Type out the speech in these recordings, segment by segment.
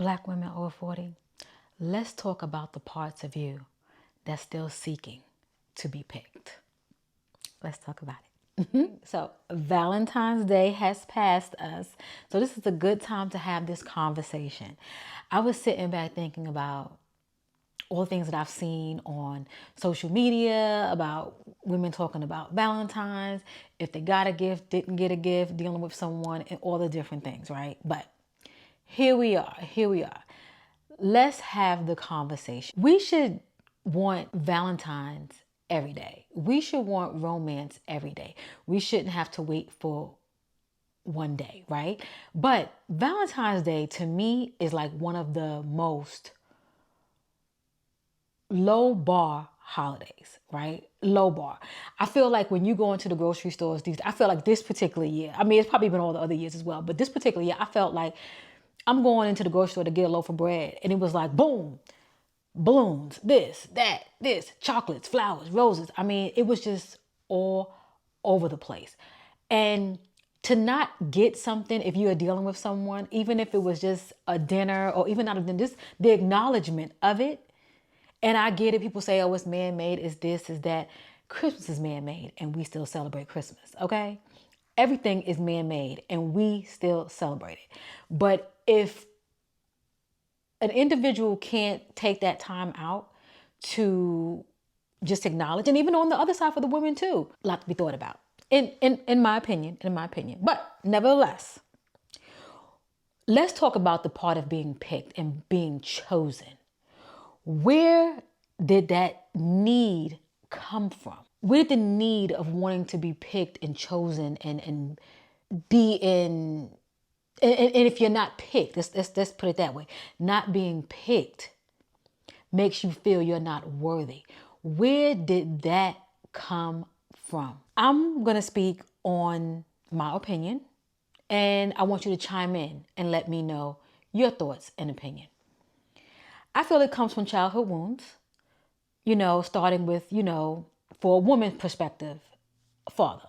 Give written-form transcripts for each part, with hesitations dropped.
Black women over 40, let's talk about the parts of you that's still seeking to be picked. Let's talk about it. So Valentine's Day has passed us. So this is a good time to have this conversation. I was sitting back thinking about all the things that I've seen on social media about women talking about Valentine's, if they got a gift, didn't get a gift, dealing with someone, and all the different things, right? But here we are. Let's have the conversation. We should want Valentine's every day. We should want romance every day. We shouldn't have to wait for one day, right? But Valentine's Day to me is like one of the most low bar holidays, right? Low bar. I feel like when you go into the grocery stores, I feel like this particular year, I mean, it's probably been all the other years as well, but this particular year, I felt like I'm going into the grocery store to get a loaf of bread, and it was like, boom, balloons, this, that, this, chocolates, flowers, roses. I mean, it was just all over the place. And to not get something if you are dealing with someone, even if it was just a dinner or even not a dinner, just the acknowledgement of it. And I get it. People say, oh, it's man-made, it's this, it's that. Christmas is man-made and we still celebrate Christmas, okay? Everything is man-made and we still celebrate it. But if an individual can't take that time out to just acknowledge, and even on the other side for the women too, a lot to be thought about, in my opinion. But nevertheless, let's talk about the part of being picked and being chosen. Where did that need come from? Where did the need of wanting to be picked and chosen and be in, and if you're not picked, let's put it that way, not being picked makes you feel you're not worthy. Where did that come from? I'm going to speak on my opinion, and I want you to chime in and let me know your thoughts and opinion. I feel it comes from childhood wounds, starting with, for a woman's perspective, father.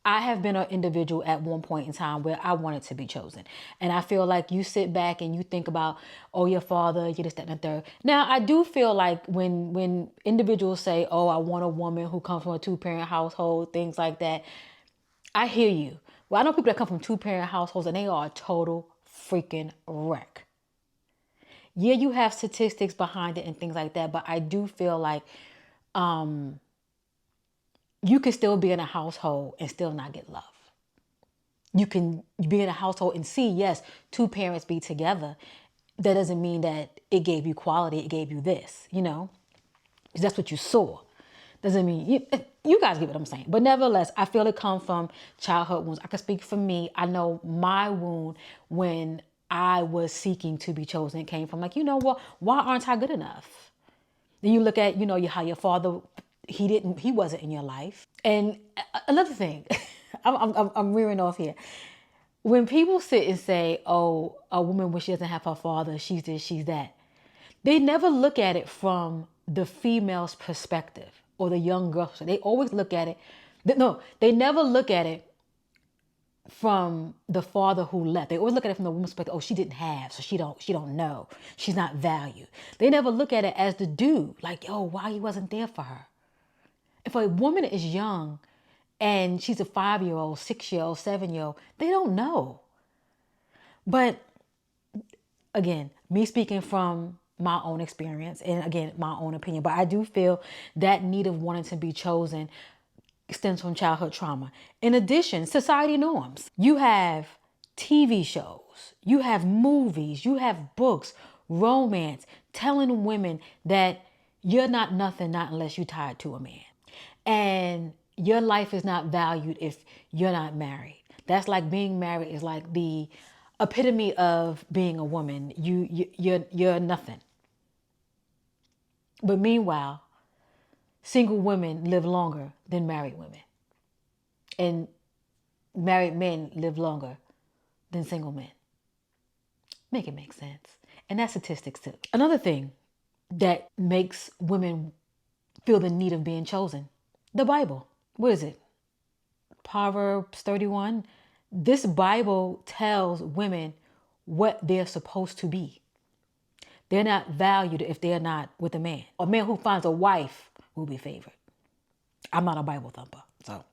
I have been an individual at one point in time where I wanted to be chosen. And I feel like you sit back and you think about, oh, your father, you're this, that, and the third. Now, I do feel like when individuals say, oh, I want a woman who comes from a two-parent household, things like that, I hear you. Well, I know people that come from two-parent households and they are a total freaking wreck. Yeah, you have statistics behind it and things like that, but I do feel like you can still be in a household and still not get love. You can be in a household and see, yes, two parents be together. That doesn't mean that it gave you quality, it gave you this, because that's what you saw. Doesn't mean, you guys get what I'm saying. But nevertheless, I feel it comes from childhood wounds. I can speak for me. I know my wound when I was seeking to be chosen, it came from like, what? Why aren't I good enough? Then you look at, how your father, he wasn't in your life. And another thing, I'm rearing off here. When people sit and say, oh, a woman when she doesn't have her father, she's this, she's that. They never look at it from the female's perspective or the young girl. So they always look at it. They never look at it from the father who left. They always look at it from the woman's perspective. Oh, she didn't have, so she don't know. She's not valued. They never look at it as the dude, like, oh, why he wasn't there for her. If a woman is young and she's a 5-year-old, 6-year-old, 7-year-old, they don't know. But again, me speaking from my own experience and again, my own opinion, but I do feel that need of wanting to be chosen stems from childhood trauma. In addition, society norms. You have TV shows, you have movies, you have books, romance, telling women that you're not nothing, not unless you're tied to a man. And your life is not valued if you're not married. That's like being married is like the epitome of being a woman. You're nothing. But meanwhile, single women live longer than married women. And married men live longer than single men. Make it make sense. And that's statistics too. Another thing that makes women feel the need of being chosen, the Bible. What is it? Proverbs 31. This Bible tells women what they're supposed to be. They're not valued if they're not with a man. A man who finds a wife will be favored. I'm not a Bible thumper, so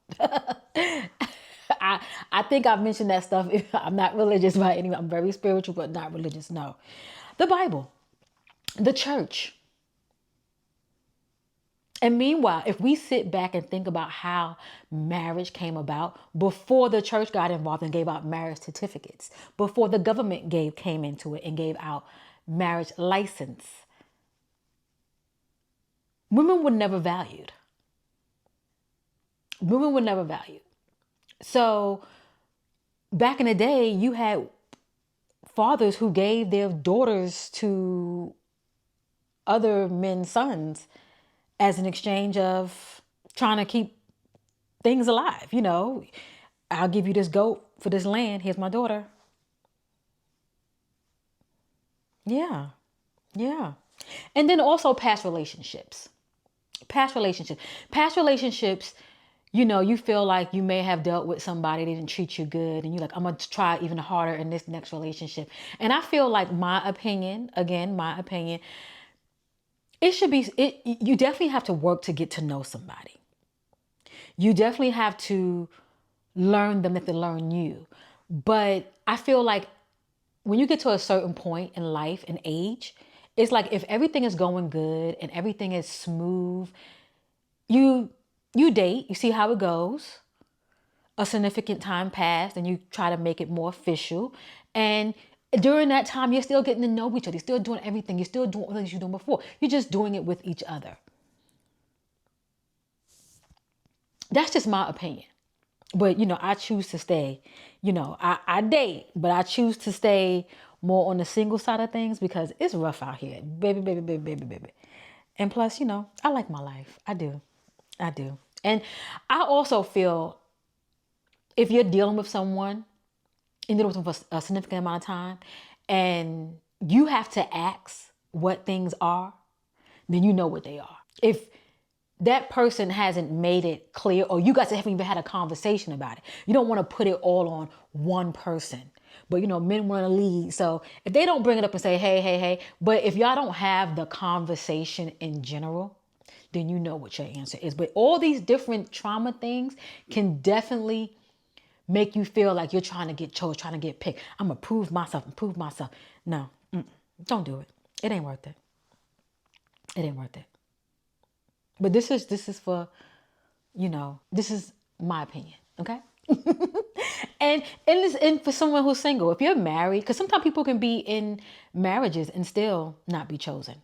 I think I've mentioned that stuff. I'm not religious by any. I'm very spiritual, but not religious. No, the Bible, the church. And meanwhile, if we sit back and think about how marriage came about before the church got involved and gave out marriage certificates, before the government came into it and gave out marriage license, women were never valued. Women were never valued. So back in the day, you had fathers who gave their daughters to other men's sons as an exchange of trying to keep things alive. You know, I'll give you this goat for this land. Here's my daughter. Yeah. Yeah. And then also past relationships. Past relationships. Past relationships, you know, you feel like you may have dealt with somebody, they didn't treat you good, and you're like, I'm going to try even harder in this next relationship. And I feel like my opinion, it should be, you definitely have to work to get to know somebody. You definitely have to learn them if they learn you. But I feel like when you get to a certain point in life and age, it's like if everything is going good and everything is smooth, you date, you see how it goes. A significant time passed and you try to make it more official. And during that time, you're still getting to know each other. You're still doing everything. You're still doing what you're doing before. You're just doing it with each other. That's just my opinion. But, you know, I choose to stay, you know, I date, but I choose to stay more on the single side of things because it's rough out here. Baby, baby, baby, baby, baby. And plus, you know, I like my life. I do. I do. And I also feel if you're dealing with someone, and dealing with them for a significant amount of time, and you have to ask what things are, then you know what they are. If that person hasn't made it clear, or you guys haven't even had a conversation about it, you don't want to put it all on one person. But, you know, men want to lead. So if they don't bring it up and say, hey, but if y'all don't have the conversation in general, then you know what your answer is. But all these different trauma things can definitely make you feel like you're trying to get chose, trying to get picked. I'm going to prove myself. No, don't do it. It ain't worth it. It ain't worth it. But this is for, you know, this is my opinion, okay? and for someone who's single, if you're married, because sometimes people can be in marriages and still not be chosen.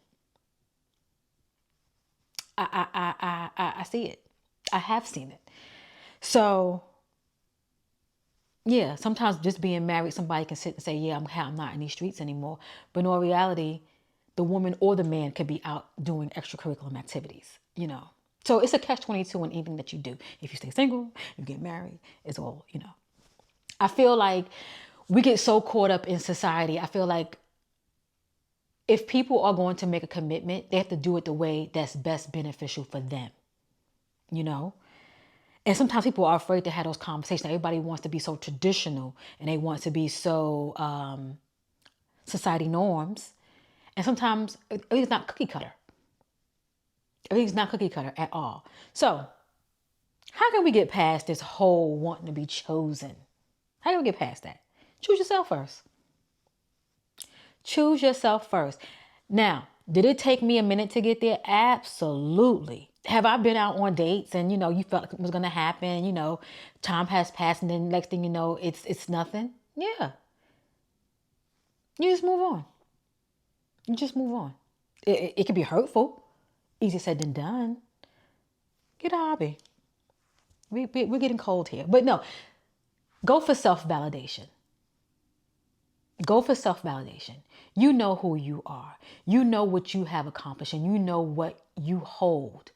I see it. I have seen it. So yeah, sometimes just being married, somebody can sit and say, yeah, I'm not in these streets anymore. But in all reality, the woman or the man could be out doing extracurricular activities, you know. So it's a catch-22 in anything that you do. If you stay single, you get married, it's all, you know. I feel like we get so caught up in society. I feel like if people are going to make a commitment, they have to do it the way that's best beneficial for them, you know. And sometimes people are afraid to have those conversations. Everybody wants to be so traditional and they want to be so society norms. And sometimes it's not cookie cutter. Everything's not cookie cutter at all. So how can we get past this whole wanting to be chosen? How can we get past that? Choose yourself first. Choose yourself first. Now, did it take me a minute to get there? Absolutely. Have I been out on dates and, you know, you felt like it was going to happen, you know, time has passed and then next thing you know, it's nothing? Yeah. You just move on. You just move on. It can be hurtful. Easier said than done. Get a hobby. We're getting cold here. But no, go for self-validation. Go for self-validation. You know who you are. You know what you have accomplished and you know what you hold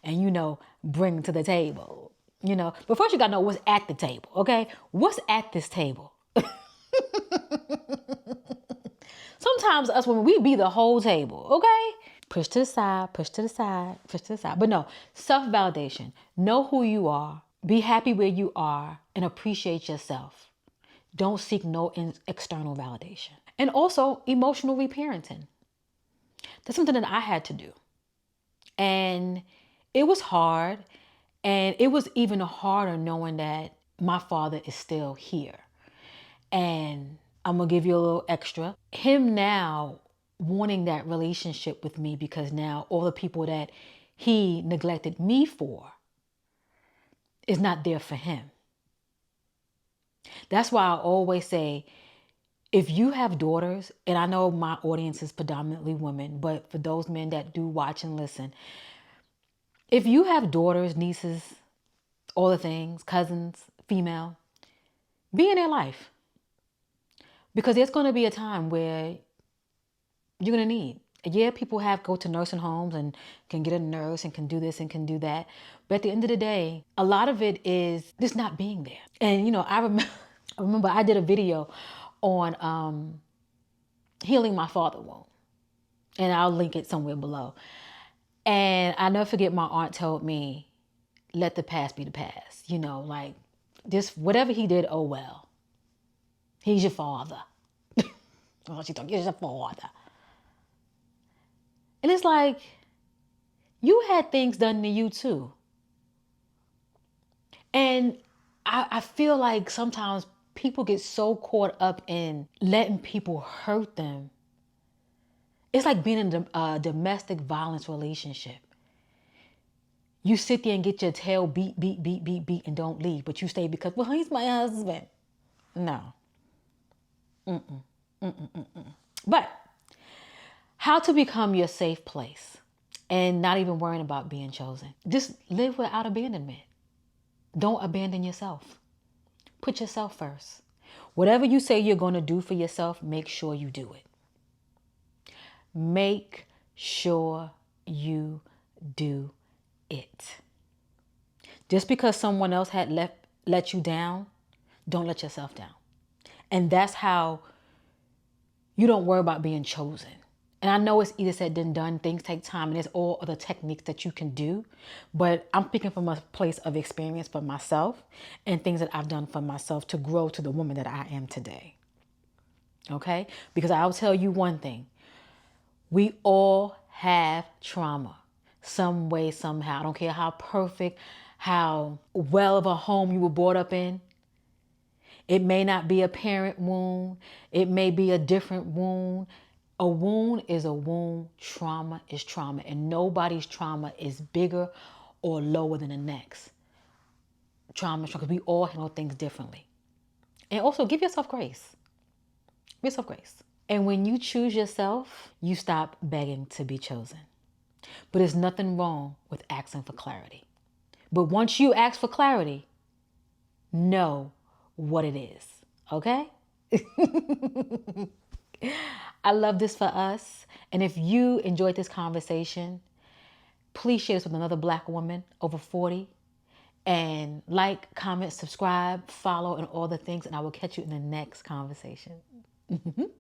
and, you know, bring to the table, you know. But first you got to know what's at the table, okay? What's at this table? Sometimes us women, we be the whole table, okay? Push to the side, push to the side, push to the side. But no, self-validation. Know who you are. Be happy where you are and appreciate yourself. Don't seek no external validation. And also emotional reparenting. That's something that I had to do. And it was hard. And it was even harder knowing that my father is still here. And I'm going to give you a little extra. Him now wanting that relationship with me because now all the people that he neglected me for is not there for him. That's why I always say, if you have daughters, and I know my audience is predominantly women, but for those men that do watch and listen, if you have daughters, nieces, all the things, cousins, female, be in their life. Because there's going to be a time where you're going to need. Yeah, people go to nursing homes and can get a nurse and can do this and can do that. But at the end of the day, a lot of it is just not being there. And, I remember I did a video on healing my father wound. And I'll link it somewhere below. And I never forget my aunt told me, let the past be the past. Like, just whatever he did, oh well. He's your father. Oh, she talking, he's your father. And it's like, you had things done to you too. And I feel like sometimes people get so caught up in letting people hurt them. It's like being in a domestic violence relationship. You sit there and get your tail beat, and don't leave. But you stay because, well, he's my husband. No. But how to become your safe place and not even worrying about being chosen. Just live without abandonment. Don't abandon yourself. Put yourself first. Whatever you say you're going to do for yourself, make sure you do it. Make sure you do it. Just because someone else had let you down, don't let yourself down. And that's how you don't worry about being chosen. And I know it's easier said than done. Things take time and there's all other techniques that you can do. But I'm speaking from a place of experience for myself and things that I've done for myself to grow to the woman that I am today. Okay? Because I'll tell you one thing. We all have trauma some way, somehow. I don't care how perfect, how well of a home you were brought up in. It may not be a parent wound. It may be a different wound. A wound is a wound. Trauma is trauma. And nobody's trauma is bigger or lower than the next. Trauma is trauma because we all handle things differently. And also give yourself grace. Give yourself grace. And when you choose yourself, you stop begging to be chosen. But there's nothing wrong with asking for clarity. But once you ask for clarity, know what it is. Okay? I love this for us. And if you enjoyed this conversation, please share this with another Black woman over 40. And like, comment, subscribe, follow, and all the things. And I will catch you in the next conversation.